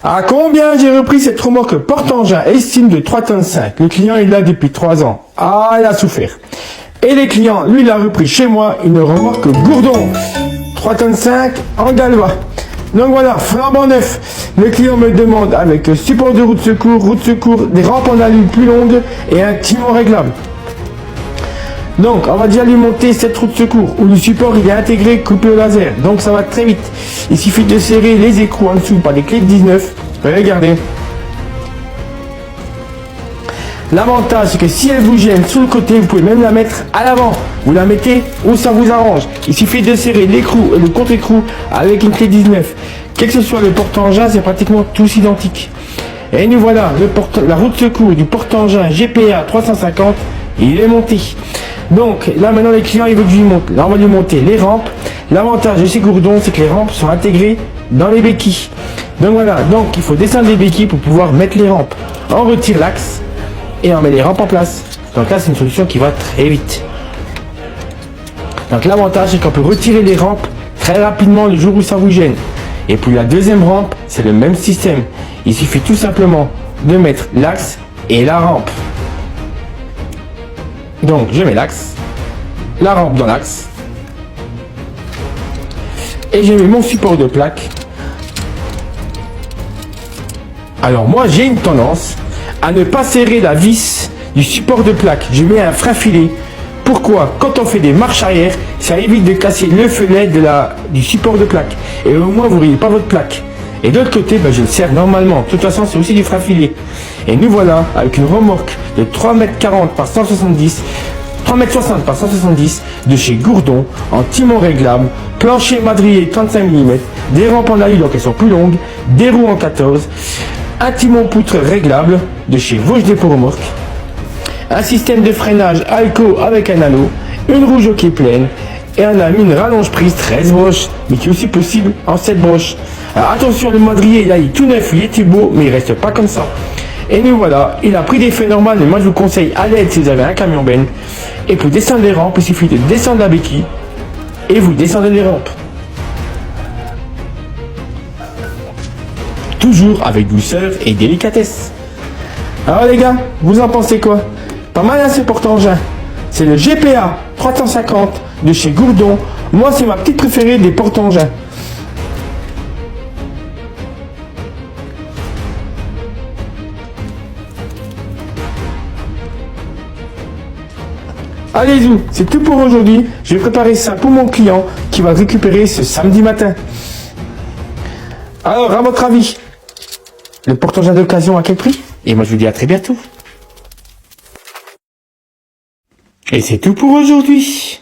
À combien j'ai repris cette remorque porte-engin estime de 3,5 tonnes. Le client, il l'a depuis 3 ans. Ah, il a souffert. Et les clients, lui, il a repris chez moi une remorque Gourdon. 3,5 tonnes en galva. Donc voilà, flambant neuf. Le client me demande avec support de roue de secours, des rampes en alu plus longues et un timon réglable. Donc, on va déjà lui monter cette roue de secours où le support il est intégré coupé au laser. Donc ça va très vite. Il suffit de serrer les écrous en dessous par des clés de 19. Regardez. L'avantage c'est que si elle vous gêne sur le côté, vous pouvez même la mettre à l'avant. Vous la mettez où ça vous arrange. Il suffit de serrer l'écrou et le contre-écrou avec une clé 19. Quel que soit le porte-engin, c'est pratiquement tous identiques. Et nous voilà, la roue de secours du porte-engin GPA 350, il est monté. Donc là maintenant les clients ils veulent que je lui monte. Là on va lui monter les rampes. L'avantage de ces gourdons c'est que les rampes sont intégrées dans les béquilles. Donc voilà, donc il faut descendre les béquilles pour pouvoir mettre les rampes. On retire l'axe et on met les rampes en place. Donc là c'est une solution qui va très vite. Donc l'avantage c'est qu'on peut retirer les rampes très rapidement le jour où ça vous gêne. Et pour la deuxième rampe c'est le même système. Il suffit tout simplement de mettre l'axe et la rampe. Donc je mets l'axe, la rampe dans l'axe et je mets mon support de plaque. Alors moi j'ai une tendance à ne pas serrer la vis du support de plaque. Je mets un frein filet. Pourquoi? Quand on fait des marches arrière, ça évite de casser le felet du support de plaque. Et au moins vous ne voyez pas votre plaque. Et de l'autre côté, je le serre normalement. De toute façon, c'est aussi du frein filet. Et nous voilà avec une remorque de 3,40 m par 170, 3,60 m par 170 de chez Gourdon, en timon réglable, plancher madrier 35 mm, des rampes en alu donc elles sont plus longues, des roues en 14, un timon poutre réglable de chez Vosges Dépôt Remorque, un système de freinage Alco avec un anneau, une roue jockey pleine, et on a mis une rallonge prise 13 broches, mais qui est aussi possible en 7 broches. Alors attention, le madrier là il est tout neuf, il est beau, mais il reste pas comme ça. Et nous voilà, il a pris des feux normales, mais moi je vous conseille à l'aide si vous avez un camion ben. Et pour descendre les rampes, il suffit de descendre la béquille et vous descendez les rampes. Toujours avec douceur et délicatesse. Alors les gars, vous en pensez quoi? Pas mal hein, ce porte-engin. C'est le GPA 350 de chez Gourdon. Moi c'est ma petite préférée des porte-engins. Allez-y, c'est tout pour aujourd'hui. Je vais préparer ça pour mon client qui va récupérer ce samedi matin. Alors, à votre avis, le porte-engin d'occasion à quel prix? Et moi je vous dis à très bientôt. Et c'est tout pour aujourd'hui.